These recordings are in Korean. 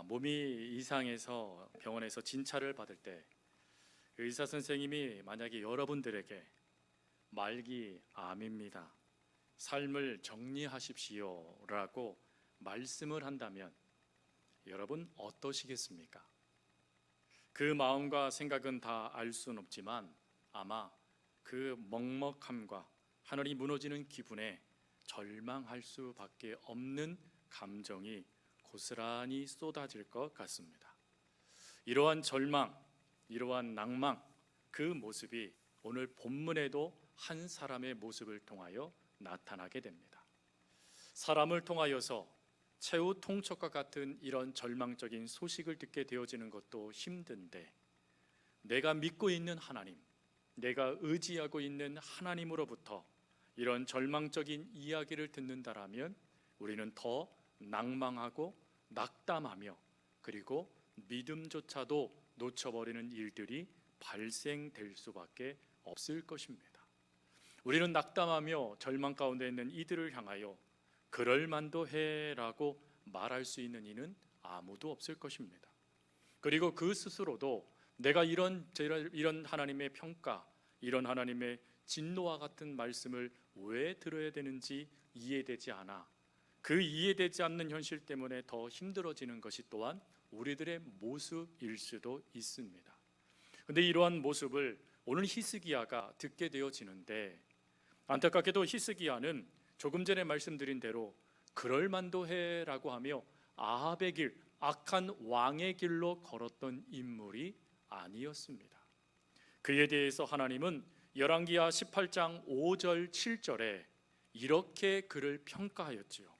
몸이 이상해서 병원에서 진찰을 받을 때 의사 선생님이 만약에 여러분들에게 말기암입니다, 삶을 정리하십시오 라고 말씀을 한다면 여러분 어떠시겠습니까? 그 마음과 생각은 다 알 수는 없지만 아마 그 먹먹함과 하늘이 무너지는 기분에 절망할 수밖에 없는 감정이 고스란히 쏟아질 것 같습니다. 이러한 절망, 이러한 낭망, 그 모습이 오늘 본문에도 한 사람의 모습을 통하여 나타나게 됩니다. 사람을 통하여서 최후 통첩과 같은 이런 절망적인 소식을 듣게 되어지는 것도 힘든데, 내가 믿고 있는 하나님, 내가 의지하고 있는 하나님으로부터 이런 절망적인 이야기를 듣는다라면 우리는 더 낭망하고 낙담하며, 그리고 믿음조차도 놓쳐버리는 일들이 발생될 수밖에 없을 것입니다. 우리는 낙담하며 절망 가운데 있는 이들을 향하여 그럴만도 해라고 말할 수 있는 이는 아무도 없을 것입니다. 그리고 그 스스로도 내가 이런 하나님의 평가, 이런 하나님의 진노와 같은 말씀을 왜 들어야 되는지 이해되지 않아 그 이해되지 않는 현실 때문에 더 힘들어지는 것이 또한 우리들의 모습일 수도 있습니다. 그런데 이러한 모습을 오늘 히스기야가 듣게 되어지는데, 안타깝게도 히스기야는 조금 전에 말씀드린 대로 그럴만도 해라고 하며 아합의 길, 악한 왕의 길로 걸었던 인물이 아니었습니다. 그에 대해서 하나님은 열왕기하 18장 5절 7절에 이렇게 그를 평가하였지요.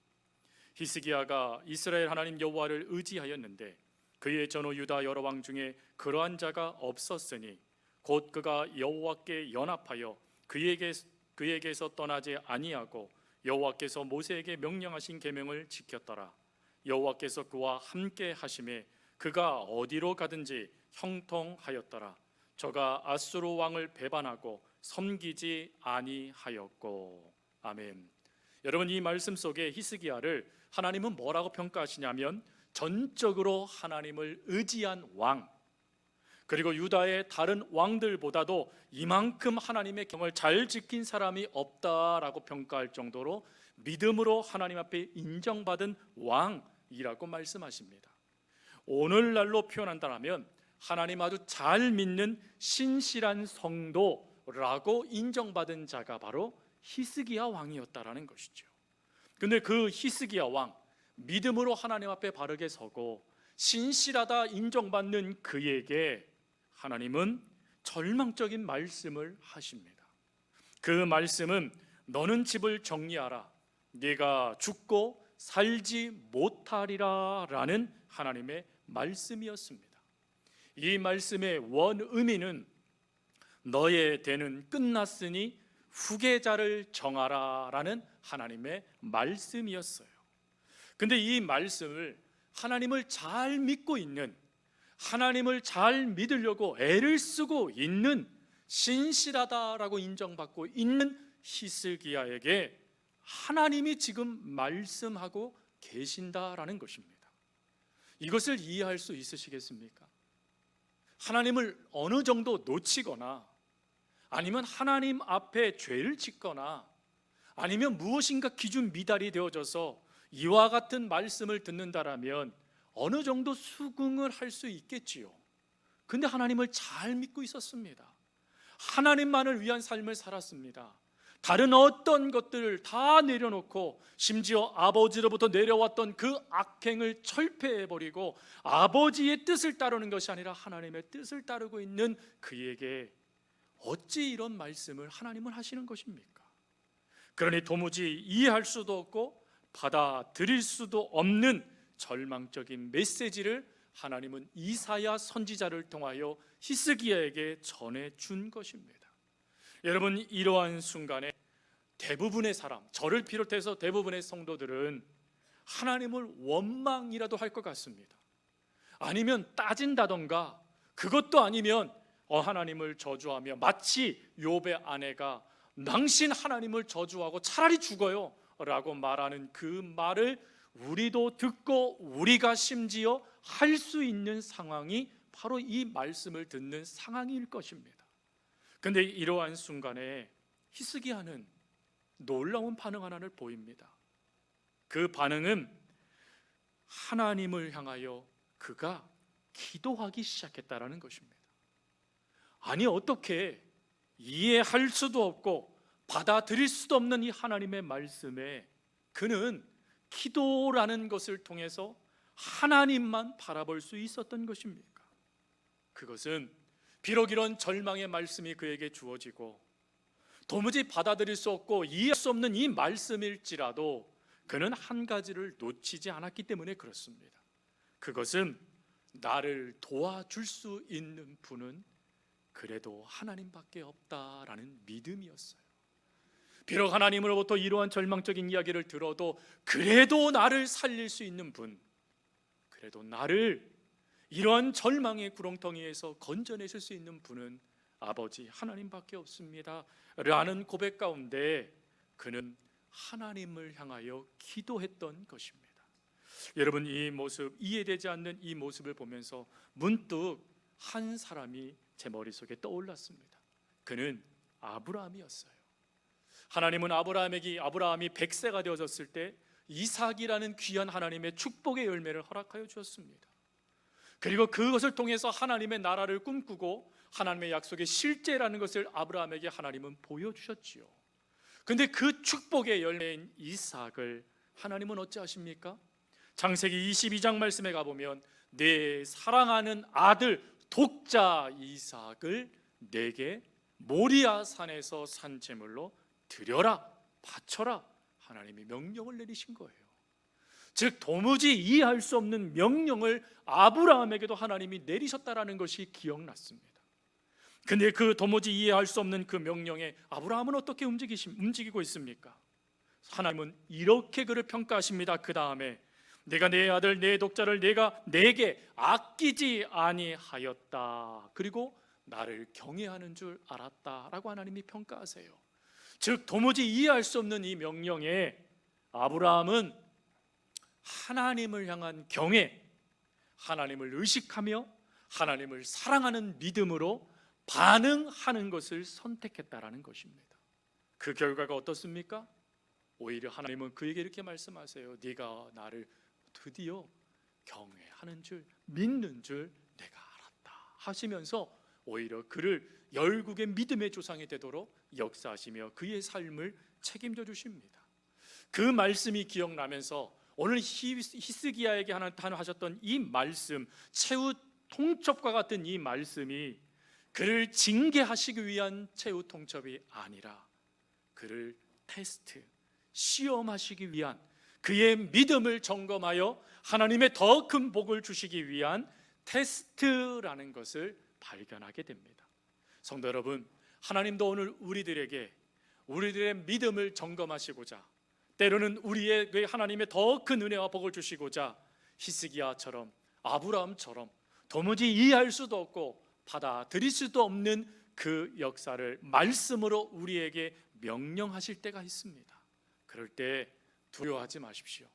히스기야가 이스라엘 하나님 여호와를 의지하였는데 그의 전후 유다 여러 왕 중에 그러한 자가 없었으니 곧 그가 여호와께 연합하여 그에게서 떠나지 아니하고 여호와께서 모세에게 명령하신 계명을 지켰더라. 여호와께서 그와 함께 하심에 그가 어디로 가든지 형통하였더라. 저가 아수르 왕을 배반하고 섬기지 아니하였고. 아멘. 여러분, 이 말씀 속에 히스기야를 하나님은 뭐라고 평가하시냐면 전적으로 하나님을 의지한 왕, 그리고 유다의 다른 왕들보다도 이만큼 하나님의 경을 잘 지킨 사람이 없다라고 평가할 정도로 믿음으로 하나님 앞에 인정받은 왕이라고 말씀하십니다. 오늘날로 표현한다면 하나님 아주 잘 믿는 신실한 성도라고 인정받은 자가 바로 히스기야 왕이었다라는 것이죠. 근데 그 히스기야 왕, 믿음으로 하나님 앞에 바르게 서고 신실하다 인정받는 그에게 하나님은 절망적인 말씀을 하십니다. 그 말씀은 너는 집을 정리하라, 네가 죽고 살지 못하리라 라는 하나님의 말씀이었습니다. 이 말씀의 원 의미는 너의 대는 끝났으니 후계자를 정하라 라는 하나님의 말씀이었어요. 근데 이 말씀을 하나님을 잘 믿고 있는, 하나님을 잘 믿으려고 애를 쓰고 있는, 신실하다라고 인정받고 있는 히스기야에게 하나님이 지금 말씀하고 계신다라는 것입니다. 이것을 이해할 수 있으시겠습니까? 하나님을 어느 정도 놓치거나 아니면 하나님 앞에 죄를 짓거나 아니면 무엇인가 기준 미달이 되어져서 이와 같은 말씀을 듣는다라면 어느 정도 수긍을 할 수 있겠지요. 근데 하나님을 잘 믿고 있었습니다. 하나님만을 위한 삶을 살았습니다. 다른 어떤 것들을 다 내려놓고 심지어 아버지로부터 내려왔던 그 악행을 철폐해버리고 아버지의 뜻을 따르는 것이 아니라 하나님의 뜻을 따르고 있는 그에게 어찌 이런 말씀을 하나님은 하시는 것입니까? 그러니 도무지 이해할 수도 없고 받아들일 수도 없는 절망적인 메시지를 하나님은 이사야 선지자를 통하여 히스기야에게 전해준 것입니다. 여러분, 이러한 순간에 대부분의 사람, 저를 비롯해서 대부분의 성도들은 하나님을 원망이라도 할 것 같습니다. 아니면 따진다던가, 그것도 아니면 하나님을 저주하며 마치 욥의 아내가 당신 하나님을 저주하고 차라리 죽어요 라고 말하는 그 말을 우리도 듣고 우리가 심지어 할 수 있는 상황이 바로 이 말씀을 듣는 상황일 것입니다. 그런데 이러한 순간에 히스기야는 놀라운 반응 하나를 보입니다. 그 반응은 하나님을 향하여 그가 기도하기 시작했다라는 것입니다. 아니, 어떻게 이해할 수도 없고 받아들일 수도 없는 이 하나님의 말씀에 그는 기도라는 것을 통해서 하나님만 바라볼 수 있었던 것입니까? 그것은 비록 이런 절망의 말씀이 그에게 주어지고 도무지 받아들일 수 없고 이해할 수 없는 이 말씀일지라도 그는 한 가지를 놓치지 않았기 때문에 그렇습니다. 그것은 나를 도와줄 수 있는 분은 그래도 하나님밖에 없다라는 믿음이었어요. 비록 하나님으로부터 이러한 절망적인 이야기를 들어도 그래도 나를 살릴 수 있는 분, 그래도 나를 이러한 절망의 구렁텅이에서 건져내실 수 있는 분은 아버지 하나님밖에 없습니다 라는 고백 가운데 그는 하나님을 향하여 기도했던 것입니다. 여러분, 이 모습, 이해되지 않는 이 모습을 보면서 문득 한 사람이 제 머릿속에 떠올랐습니다. 그는 아브라함이었어요. 하나님은 아브라함이 100세가 되어졌을 때 이삭이라는 귀한 하나님의 축복의 열매를 허락하여 주었습니다. 그리고 그것을 통해서 하나님의 나라를 꿈꾸고 하나님의 약속의 실제라는 것을 아브라함에게 하나님은 보여주셨지요. 그런데 그 축복의 열매인 이삭을 하나님은 어찌하십니까? 창세기 22장 말씀에 가보면 내 사랑하는 아들 독자 이삭을 내게 모리아 산에서 산 제물로 드려라, 바쳐라, 하나님이 명령을 내리신 거예요. 즉 도무지 이해할 수 없는 명령을 아브라함에게도 하나님이 내리셨다라는 것이 기억났습니다. 근데 그 도무지 이해할 수 없는 그 명령에 아브라함은 어떻게 움직이고 있습니까? 하나님은 이렇게 그를 평가하십니다. 그 다음에 내가 내 아들 내 독자를 내가 내게 아끼지 아니하였다, 그리고 나를 경외하는 줄 알았다라고 하나님이 평가하세요. 즉 도무지 이해할 수 없는 이 명령에 아브라함은 하나님을 향한 경외, 하나님을 의식하며 하나님을 사랑하는 믿음으로 반응하는 것을 선택했다라는 것입니다. 그 결과가 어떻습니까? 오히려 하나님은 그에게 이렇게 말씀하세요. 네가 나를 드디어 경외하는 줄, 믿는 줄 내가 알았다 하시면서 오히려 그를 열국의 믿음의 조상이 되도록 역사하시며 그의 삶을 책임져 주십니다. 그 말씀이 기억나면서 오늘 히스기야에게 하셨던 이 말씀, 최후 통첩과 같은 이 말씀이 그를 징계하시기 위한 최후 통첩이 아니라 그를 테스트, 시험하시기 위한, 그의 믿음을 점검하여 하나님의 더 큰 복을 주시기 위한 테스트라는 것을 발견하게 됩니다. 성도 여러분, 하나님도 오늘 우리들의 믿음을 점검하시고자, 때로는 우리의 하나님의 더 큰 은혜와 복을 주시고자 히스기야처럼, 아브라함처럼 도무지 이해할 수도 없고 받아들일 수도 없는 그 역사를 말씀으로 우리에게 명령하실 때가 있습니다. 그럴 때 두려워하지 마십시오.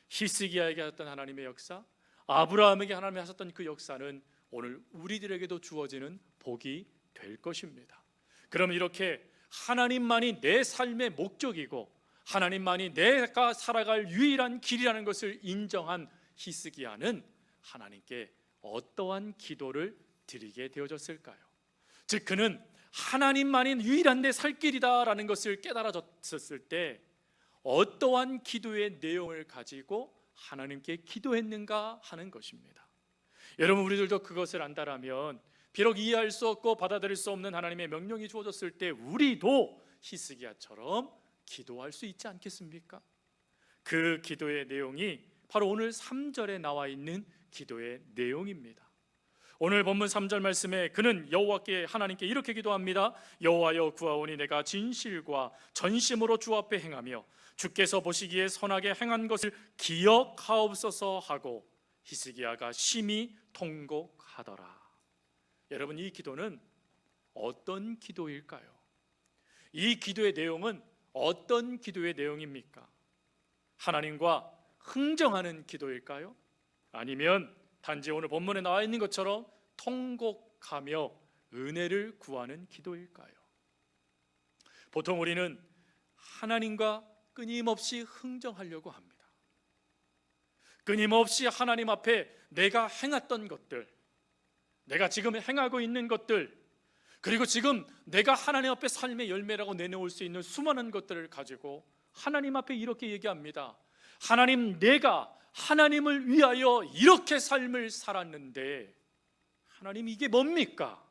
히스기야에게 하셨던 하나님의 역사, 아브라함에게 하나님이 하셨던 그 역사는 오늘 우리들에게도 주어지는 복이 될 것입니다. 그럼 이렇게 하나님만이 내 삶의 목적이고 하나님만이 내가 살아갈 유일한 길이라는 것을 인정한 히스기야는 하나님께 어떠한 기도를 드리게 되어졌을까요? 즉 그는 하나님만이 유일한 내 살 길이다라는 것을 깨달아졌을 때 어떠한 기도의 내용을 가지고 하나님께 기도했는가 하는 것입니다. 여러분, 우리들도 그것을 안다라면 비록 이해할 수 없고 받아들일 수 없는 하나님의 명령이 주어졌을 때 우리도 히스기야처럼 기도할 수 있지 않겠습니까? 그 기도의 내용이 바로 오늘 3절에 나와 있는 기도의 내용입니다. 오늘 본문 3절 말씀에 그는 여호와께 하나님께 이렇게 기도합니다. 여호와여, 구하오니 내가 진실과 전심으로 주 앞에 행하며 주께서 보시기에 선하게 행한 것을 기억하옵소서 하고 히스기야가 심히 통곡하더라. 여러분, 이 기도는 어떤 기도일까요? 이 기도의 내용은 어떤 기도의 내용입니까? 하나님과 흥정하는 기도일까요? 아니면 단지 오늘 본문에 나와 있는 것처럼 통곡하며 은혜를 구하는 기도일까요? 보통 우리는 하나님과 끊임없이 흥정하려고 합니다. 끊임없이 하나님 앞에 내가 행했던 것들, 내가 지금 행하고 있는 것들, 그리고 지금 내가 하나님 앞에 삶의 열매라고 내놓을 수 있는 수많은 것들을 가지고 하나님 앞에 이렇게 얘기합니다. 하나님, 내가 하나님을 위하여 이렇게 삶을 살았는데 하나님, 이게 뭡니까?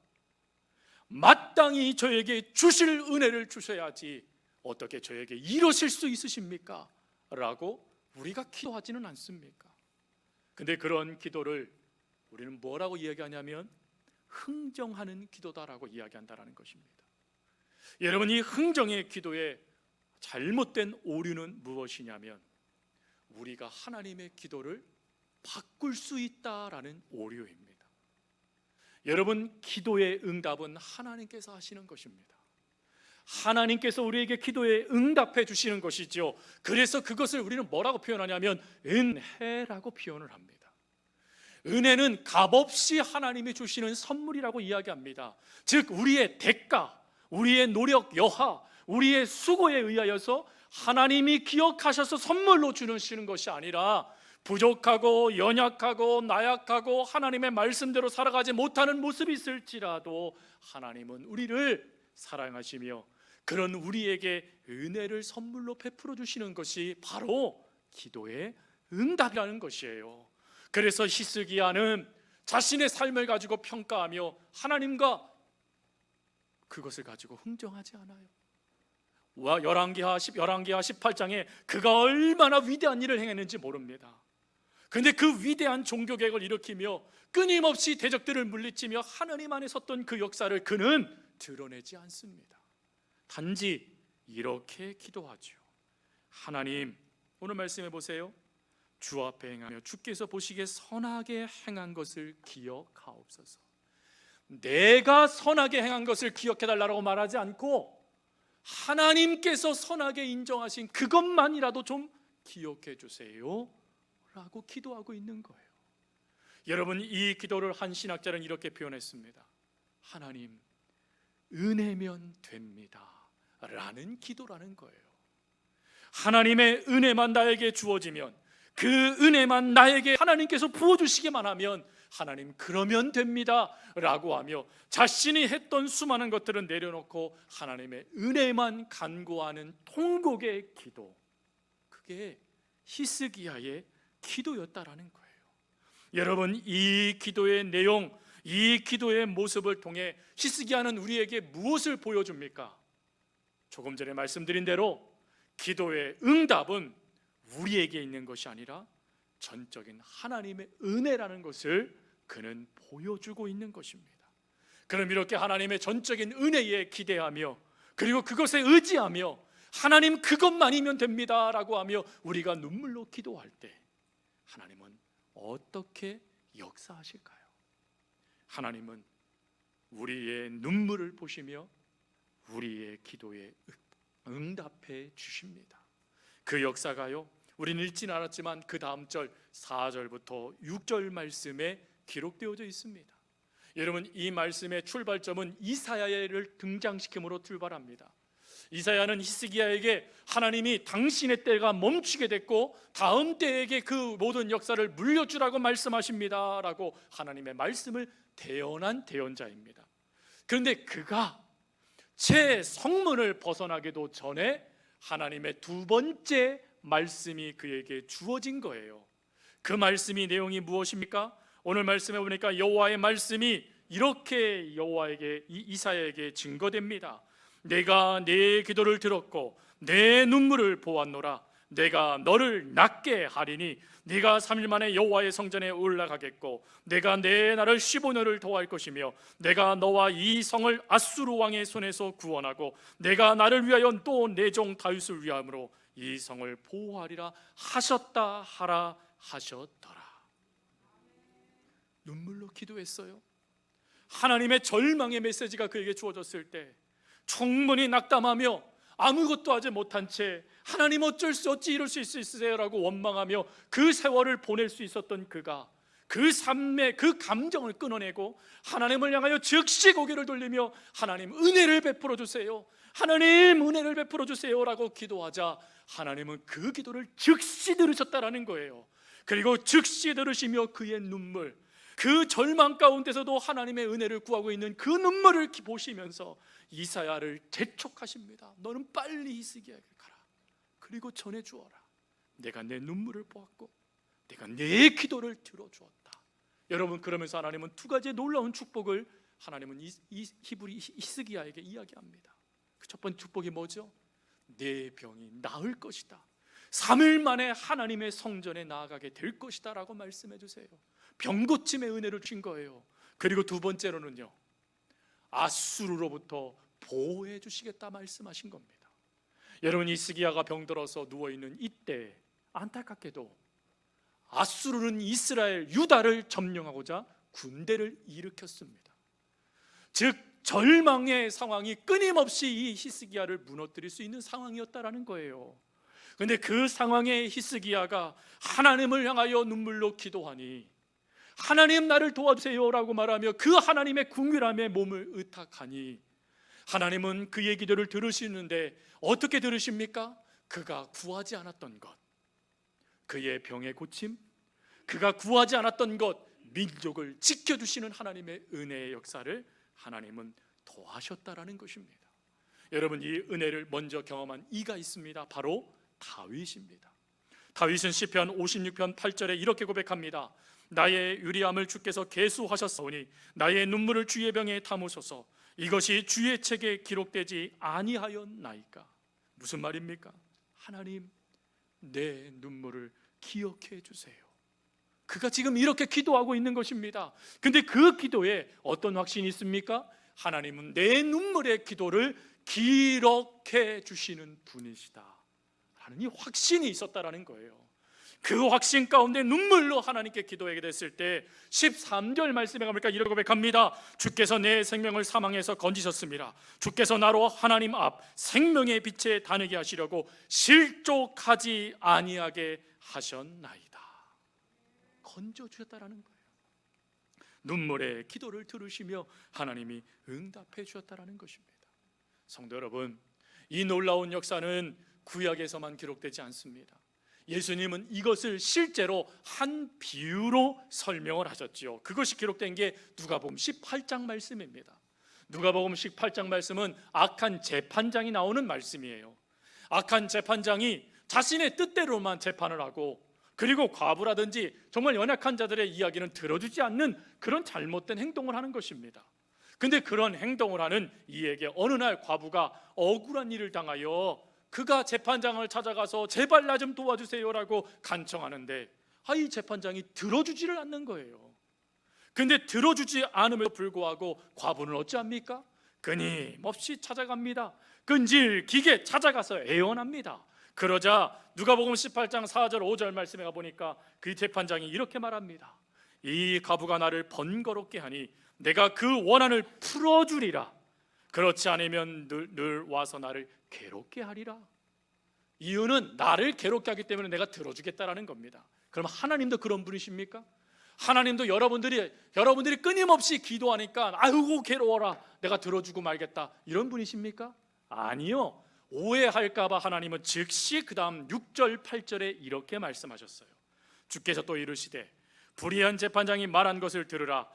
마땅히 저에게 주실 은혜를 주셔야지 어떻게 저에게 이러실 수 있으십니까? 라고 우리가 기도하지는 않습니까? 근데 그런 기도를 우리는 뭐라고 이야기하냐면 흥정하는 기도다라고 이야기한다는 것입니다. 여러분, 이 흥정의 기도의 잘못된 오류는 무엇이냐면 우리가 하나님의 기도를 바꿀 수 있다라는 오류입니다. 여러분, 기도의 응답은 하나님께서 하시는 것입니다. 하나님께서 우리에게 기도에 응답해 주시는 것이죠. 그래서 그것을 우리는 뭐라고 표현하냐면 은혜라고 표현을 합니다. 은혜는 값없이 하나님이 주시는 선물이라고 이야기합니다. 즉 우리의 대가, 우리의 노력 여하, 우리의 수고에 의하여서 하나님이 기억하셔서 선물로 주시는 것이 아니라 부족하고 연약하고 나약하고 하나님의 말씀대로 살아가지 못하는 모습이 있을지라도 하나님은 우리를 사랑하시며 그런 우리에게 은혜를 선물로 베풀어 주시는 것이 바로 기도의 응답이라는 것이에요. 그래서 히스기야는 자신의 삶을 가지고 평가하며 하나님과 그것을 가지고 흥정하지 않아요. 열왕기하 18장에 그가 얼마나 위대한 일을 행했는지 모릅니다. 그런데 그 위대한 종교개혁을 일으키며 끊임없이 대적들을 물리치며 하나님 안에 섰던 그 역사를 그는 드러내지 않습니다. 단지 이렇게 기도하죠. 하나님, 오늘 말씀해 보세요. 주 앞에 행하며 주께서 보시기에 선하게 행한 것을 기억하옵소서. 내가 선하게 행한 것을 기억해달라고 말하지 않고 하나님께서 선하게 인정하신 그것만이라도 좀 기억해 주세요 라고 기도하고 있는 거예요. 여러분, 이 기도를 한 신학자는 이렇게 표현했습니다. 하나님, 은혜면 됩니다 라는 기도라는 거예요. 하나님의 은혜만 나에게 주어지면, 그 은혜만 나에게 하나님께서 부어주시기만 하면 하나님, 그러면 됩니다 라고 하며 자신이 했던 수많은 것들은 내려놓고 하나님의 은혜만 간구하는 통곡의 기도, 그게 히스기야의 기도였다라는 거예요. 여러분, 이 기도의 내용, 이 기도의 모습을 통해 히스기야는 우리에게 무엇을 보여줍니까? 조금 전에 말씀드린 대로 기도의 응답은 우리에게 있는 것이 아니라 전적인 하나님의 은혜라는 것을 그는 보여주고 있는 것입니다. 그럼 이렇게 하나님의 전적인 은혜에 기대하며 그리고 그것에 의지하며 하나님 그것만이면 됩니다 라고 하며 우리가 눈물로 기도할 때 하나님은 어떻게 역사하실까요? 하나님은 우리의 눈물을 보시며 우리의 기도에 응답해 주십니다. 그 역사가요, 우리는 읽지는 않았지만 그 다음 절 4절부터 6절 말씀에 기록되어져 있습니다. 여러분, 이 말씀의 출발점은 이사야를 등장시킴으로 출발합니다. 이사야는 히스기야에게 하나님이 당신의 때가 멈추게 됐고 다음 때에게 그 모든 역사를 물려주라고 말씀하십니다 라고 하나님의 말씀을 대언한 대언자입니다. 그런데 그가 제 성문을 벗어나기도 전에 하나님의 두 번째 말씀이 그에게 주어진 거예요. 그 말씀이 내용이 무엇입니까? 오늘 말씀에 보니까 여호와의 말씀이 이렇게 이사야에게 증거됩니다. 내가 내 기도를 들었고 내 눈물을 보았노라. 내가 너를 낫게 하리니 네가 3일 만에 여호와의 성전에 올라가겠고 내가 내 나를 15년을 도할 것이며 내가 너와 이 성을 아수르 왕의 손에서 구원하고 내가 나를 위하여 또 내 종 다윗을 위함으로 이 성을 보호하리라 하셨다 하라 하셨더라. 눈물로 기도했어요. 하나님의 절망의 메시지가 그에게 주어졌을 때 충분히 낙담하며 아무것도 하지 못한 채 하나님 어찌 이럴 수 있으세요라고 원망하며 그 세월을 보낼 수 있었던 그가 그 삶의 그 감정을 끊어내고 하나님을 향하여 즉시 고개를 돌리며 하나님 은혜를 베풀어 주세요, 하나님 은혜를 베풀어 주세요라고 기도하자 하나님은 그 기도를 즉시 들으셨다라는 거예요. 그리고 즉시 들으시며 그의 눈물, 그 절망 가운데서도 하나님의 은혜를 구하고 있는 그 눈물을 보시면서 이사야를 재촉하십니다. 너는 빨리 히스기야에게 가라. 그리고 전해 주어라. 내가 내 눈물을 보았고 내가 내 기도를 들어주었다. 여러분, 그러면서 하나님은 두 가지의 놀라운 축복을 하나님은 히브리 히스기야에게 이야기합니다. 그 첫 번째 축복이 뭐죠? 내 병이 나을 것이다. 3일 만에 하나님의 성전에 나아가게 될 것이다 라고 말씀해 주세요. 병고침의 은혜를 주신 거예요. 그리고 두 번째로는요, 아수르로부터 보호해 주시겠다 말씀하신 겁니다. 여러분, 히스기야가 병들어서 누워있는 이때 안타깝게도 아수르는 이스라엘 유다를 점령하고자 군대를 일으켰습니다. 즉 절망의 상황이 끊임없이 이 히스기야를 무너뜨릴 수 있는 상황이었다라는 거예요. 그런데 그 상황에 히스기야가 하나님을 향하여 눈물로 기도하니 하나님 나를 도와주세요라고 말하며 그 하나님의 궁휼함에 몸을 의탁하니 하나님은 그의 기도를 들으시는데 어떻게 들으십니까? 그가 구하지 않았던 것, 그의 병의 고침, 그가 구하지 않았던 것, 민족을 지켜주시는 하나님의 은혜의 역사를 하나님은 도하셨다라는 것입니다. 여러분, 이 은혜를 먼저 경험한 이가 있습니다. 바로 다윗입니다. 다윗은 시편 56편 8절에 이렇게 고백합니다. 나의 유리함을 주께서 계수하셨사오니 나의 눈물을 주의 병에 담으소서. 이것이 주의 책에 기록되지 아니하였나이까. 무슨 말입니까? 하나님, 내 눈물을 기억해 주세요. 그가 지금 이렇게 기도하고 있는 것입니다. 근데 그 기도에 어떤 확신이 있습니까? 하나님은 내 눈물의 기도를 기록해 주시는 분이시다 라는 이 확신이 있었다라는 거예요. 그 확신 가운데 눈물로 하나님께 기도하게 됐을 때 13절 말씀에 가니까 이렇게 고백합니다. 주께서 내 생명을 사망에서 건지셨습니다. 주께서 나로 하나님 앞 생명의 빛에 다니게 하시려고 실족하지 아니하게 하셨나이다. 건져주셨다라는 거예요. 눈물의 기도를 들으시며 하나님이 응답해 주셨다라는 것입니다. 성도 여러분, 이 놀라운 역사는 구약에서만 기록되지 않습니다. 예수님은 이것을 실제로 한 비유로 설명을 하셨죠. 그것이 기록된 게 누가복음 18장 말씀입니다. 누가복음 18장 말씀은 악한 재판장이 나오는 말씀이에요. 악한 재판장이 자신의 뜻대로만 재판을 하고, 그리고 과부라든지 정말 연약한 자들의 이야기는 들어주지 않는 그런 잘못된 행동을 하는 것입니다. 근데 그런 행동을 하는 이에게 어느 날 과부가 억울한 일을 당하여 그가 재판장을 찾아가서 제발 나 좀 도와주세요라고 간청하는데 이 재판장이 들어주지를 않는 거예요. 근데 들어주지 않음에도 불구하고 과부는 어찌합니까? 끊임없이 찾아갑니다. 끈질기게 찾아가서 애원합니다. 그러자 누가복음 18장 4절 5절 말씀에 가보니까 그 재판장이 이렇게 말합니다. 이 과부가 나를 번거롭게 하니 내가 그 원한을 풀어주리라. 그렇지 않으면 늘 와서 나를 괴롭게 하리라. 이유는 나를 괴롭게 하기 때문에 내가 들어주겠다라는 겁니다. 그럼 하나님도 그런 분이십니까? 하나님도 여러분들이 끊임없이 기도하니까 아이고 괴로워라, 내가 들어주고 말겠다, 이런 분이십니까? 아니요. 오해할까봐 하나님은 즉시 그 다음 6절 8절에 이렇게 말씀하셨어요. 주께서 또 이르시되 불의한 재판장이 말한 것을 들으라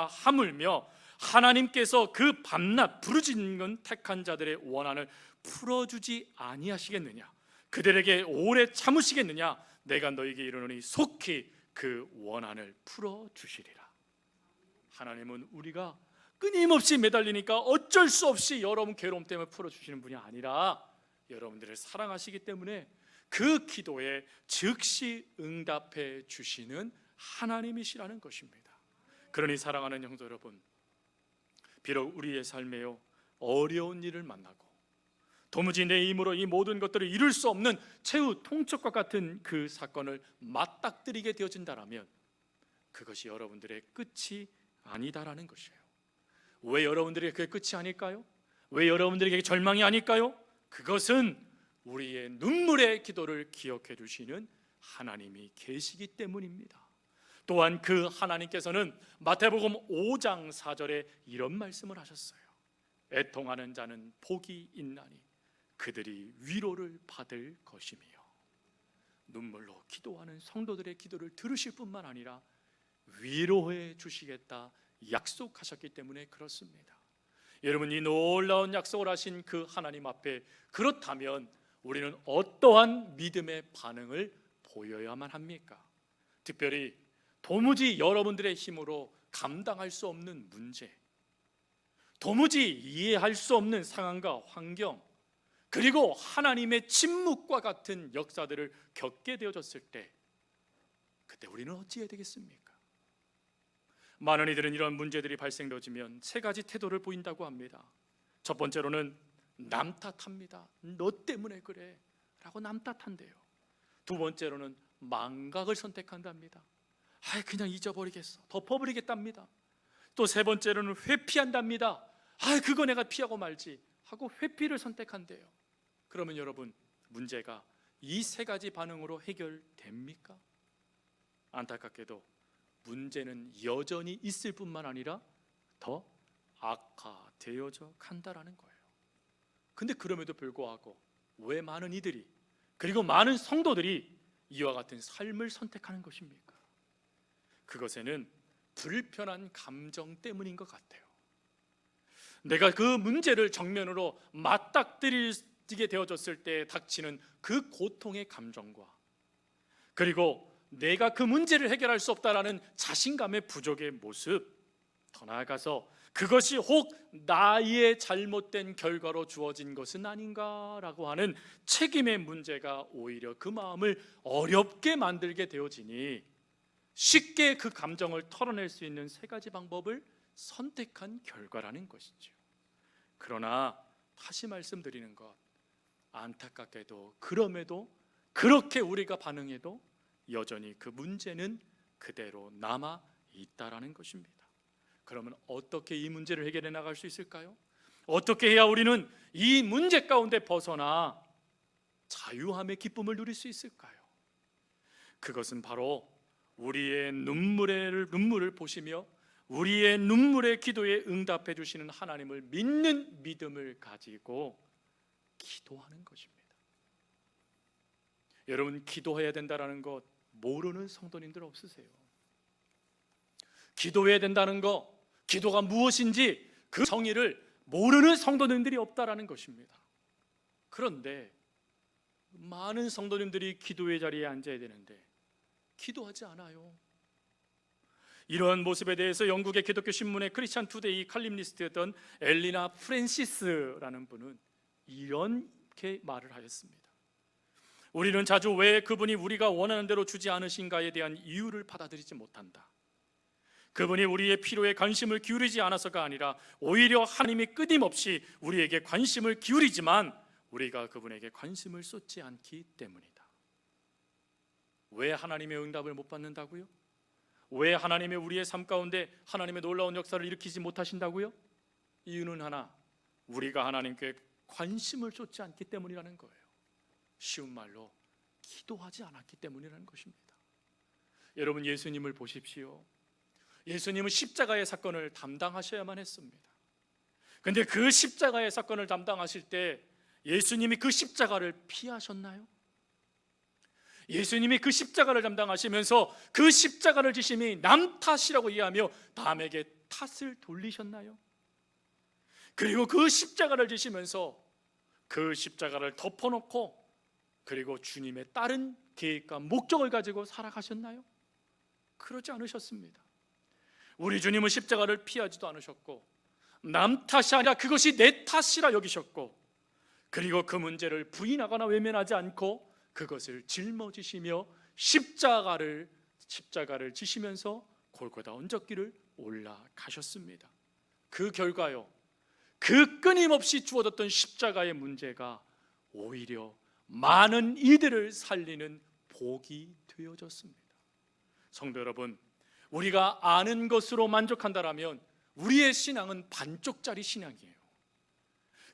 하물며 하나님께서 그 밤낮 부르짖는 택한 자들의 원한을 풀어주지 아니하시겠느냐? 그들에게 오래 참으시겠느냐? 내가 너에게 이르노니 속히 그 원한을 풀어주시리라. 하나님은 우리가 끊임없이 매달리니까 어쩔 수 없이 여러분 괴로움 때문에 풀어주시는 분이 아니라 여러분들을 사랑하시기 때문에 그 기도에 즉시 응답해 주시는 하나님이시라는 것입니다. 그러니 사랑하는 형제 여러분, 비록 우리의 삶에요 어려운 일을 만나고 도무지 내 힘으로 이 모든 것들을 이룰 수 없는 최후 통첩과 같은 그 사건을 맞닥뜨리게 되어진다라면 그것이 여러분들의 끝이 아니다라는 것이에요. 왜 여러분들의 그게 끝이 아닐까요? 왜 여러분들에게 절망이 아닐까요? 그것은 우리의 눈물의 기도를 기억해 주시는 하나님이 계시기 때문입니다. 또한 그 하나님께서는 마태복음 5장 4절에 이런 말씀을 하셨어요. 애통하는 자는 복이 있나니 그들이 위로를 받을 것이며. 눈물로 기도하는 성도들의 기도를 들으실 뿐만 아니라 위로해 주시겠다 약속하셨기 때문에 그렇습니다. 여러분, 이 놀라운 약속을 하신 그 하나님 앞에 그렇다면 우리는 어떠한 믿음의 반응을 보여야만 합니까? 특별히 도무지 여러분들의 힘으로 감당할 수 없는 문제, 도무지 이해할 수 없는 상황과 환경, 그리고 하나님의 침묵과 같은 역사들을 겪게 되어졌을 때 그때 우리는 어찌해야 되겠습니까? 많은 이들은 이런 문제들이 발생되어지면 세 가지 태도를 보인다고 합니다. 첫 번째로는 남 탓합니다. 너 때문에 그래 라고 남 탓한대요. 두 번째로는 망각을 선택한답니다. 그냥 잊어버리겠어, 덮어버리겠답니다. 또 세 번째로는 회피한답니다. 그거 내가 피하고 말지 하고 회피를 선택한대요. 그러면 여러분, 문제가 이 세 가지 반응으로 해결됩니까? 안타깝게도 문제는 여전히 있을 뿐만 아니라 더 악화되어져 간다라는 거예요. 근데 그럼에도 불구하고 왜 많은 이들이, 그리고 많은 성도들이 이와 같은 삶을 선택하는 것입니까? 그것에는 불편한 감정 때문인 것 같아요. 내가 그 문제를 정면으로 맞닥뜨리게 되어졌을 때 닥치는 그 고통의 감정과, 그리고 내가 그 문제를 해결할 수 없다라는 자신감의 부족의 모습, 더 나아가서 그것이 혹 나의 잘못된 결과로 주어진 것은 아닌가라고 하는 책임의 문제가 오히려 그 마음을 어렵게 만들게 되어지니 쉽게 그 감정을 털어낼 수 있는 세 가지 방법을 선택한 결과라는 것이죠. 그러나 다시 말씀드리는 것, 안타깝게도 그럼에도 그렇게 우리가 반응해도 여전히 그 문제는 그대로 남아 있다라는 것입니다. 그러면 어떻게 이 문제를 해결해 나갈 수 있을까요? 어떻게 해야 우리는 이 문제 가운데 벗어나 자유함의 기쁨을 누릴 수 있을까요? 그것은 바로 우리의 눈물을 보시며 우리의 눈물의 기도에 응답해 주시는 하나님을 믿는 믿음을 가지고 기도하는 것입니다. 여러분, 기도해야 된다는 것 모르는 성도님들 없으세요? 기도해야 된다는 것, 기도가 무엇인지 그 정의를 모르는 성도님들이 없다라는 것입니다. 그런데 많은 성도님들이 기도의 자리에 앉아야 되는데 기도하지 않아요. 이러한 모습에 대해서 영국의 기독교 신문의 크리스찬 투데이 칼럼니스트였던 엘리나 프랜시스라는 분은 이렇게 말을 하였습니다. 우리는 자주 왜 그분이 우리가 원하는 대로 주지 않으신가에 대한 이유를 받아들이지 못한다. 그분이 우리의 필요에 관심을 기울이지 않아서가 아니라 오히려 하나님이 끊임없이 우리에게 관심을 기울이지만 우리가 그분에게 관심을 쏟지 않기 때문이다. 왜 하나님의 응답을 못 받는다고요? 왜 하나님의 우리의 삶 가운데 하나님의 놀라운 역사를 일으키지 못하신다고요? 이유는 하나, 우리가 하나님께 관심을 쏟지 않기 때문이라는 거예요. 쉬운 말로 기도하지 않았기 때문이라는 것입니다. 여러분, 예수님을 보십시오. 예수님은 십자가의 사건을 담당하셔야만 했습니다. 그런데 그 십자가의 사건을 담당하실 때 예수님이 그 십자가를 피하셨나요? 예수님이 그 십자가를 담당하시면서 그 십자가를 지심이 남 탓이라고 이해하며 남에게 탓을 돌리셨나요? 그리고 그 십자가를 지시면서 그 십자가를 덮어놓고 그리고 주님의 다른 계획과 목적을 가지고 살아가셨나요? 그러지 않으셨습니다. 우리 주님은 십자가를 피하지도 않으셨고 남 탓이 아니라 그것이 내 탓이라 여기셨고, 그리고 그 문제를 부인하거나 외면하지 않고 그것을 짊어지시며 십자가를 지시면서 골고다 언덕길을 올라가셨습니다. 그 결과요, 그 끊임없이 주어졌던 십자가의 문제가 오히려 많은 이들을 살리는 복이 되어졌습니다. 성도 여러분, 우리가 아는 것으로 만족한다라면 우리의 신앙은 반쪽짜리 신앙이에요.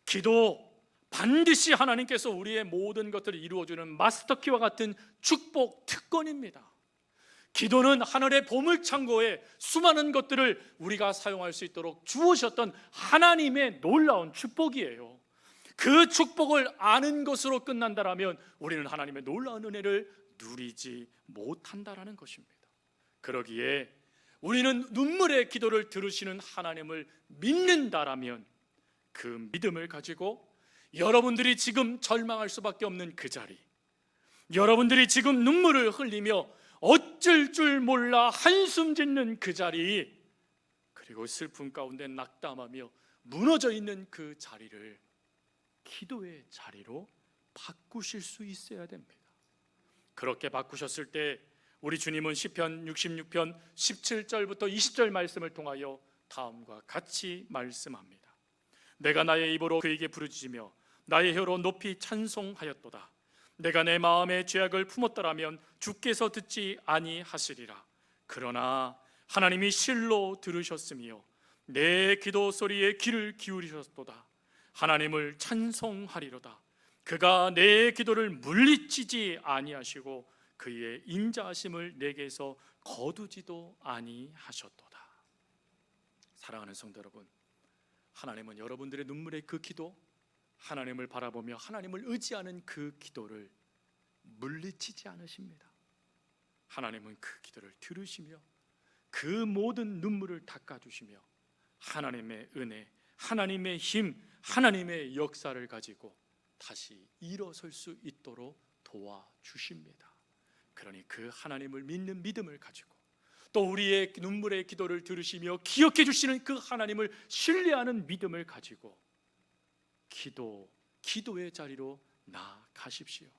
기도 반드시 하나님께서 우리의 모든 것들을 이루어주는 마스터키와 같은 축복 특권입니다. 기도는 하늘의 보물창고에 수많은 것들을 우리가 사용할 수 있도록 주으셨던 하나님의 놀라운 축복이에요. 그 축복을 아는 것으로 끝난다면 우리는 하나님의 놀라운 은혜를 누리지 못한다라는 것입니다. 그러기에 우리는 눈물의 기도를 들으시는 하나님을 믿는다라면 그 믿음을 가지고 여러분들이 지금 절망할 수밖에 없는 그 자리, 여러분들이 지금 눈물을 흘리며 어쩔 줄 몰라 한숨 짓는 그 자리, 그리고 슬픔 가운데 낙담하며 무너져 있는 그 자리를 기도의 자리로 바꾸실 수 있어야 됩니다. 그렇게 바꾸셨을 때 우리 주님은 시편 66편 17절부터 20절 말씀을 통하여 다음과 같이 말씀합니다. 내가 나의 입으로 그에게 부르짖으며 나의 혀로 높이 찬송하였도다. 내가 내 마음의 죄악을 품었더라면 주께서 듣지 아니하시리라. 그러나 하나님이 실로 들으셨으며 내 기도 소리에 귀를 기울이셨도다. 하나님을 찬송하리로다. 그가 내 기도를 물리치지 아니하시고 그의 인자하심을 내게서 거두지도 아니하셨도다. 사랑하는 성도 여러분, 하나님은 여러분들의 눈물의 그 기도, 하나님을 바라보며 하나님을 의지하는 그 기도를 물리치지 않으십니다. 하나님은 그 기도를 들으시며 그 모든 눈물을 닦아주시며 하나님의 은혜, 하나님의 힘, 하나님의 역사를 가지고 다시 일어설 수 있도록 도와주십니다. 그러니 그 하나님을 믿는 믿음을 가지고 또 우리의 눈물의 기도를 들으시며 기억해 주시는 그 하나님을 신뢰하는 믿음을 가지고 기도의 자리로 나아가십시오.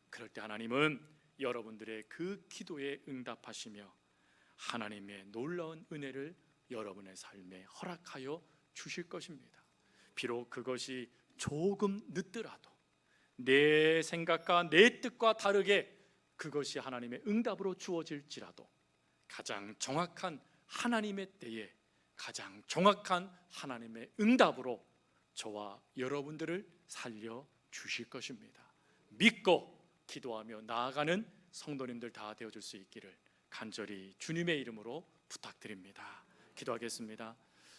그럴 때 하나님은 여러분들의 그 기도에 응답하시며 하나님의 놀라운 은혜를 여러분의 삶에 허락하여 주실 것입니다. 비록 그것이 조금 늦더라도 내 생각과 내 뜻과 다르게 그것이 하나님의 응답으로 주어질지라도 가장 정확한 하나님의 때에 가장 정확한 하나님의 응답으로 저와 여러분들을 살려 주실 것입니다. 믿고 기도하며 나아가는 성도님들 다 되어줄 수 있기를 간절히 주님의 이름으로 부탁드립니다. 기도하겠습니다.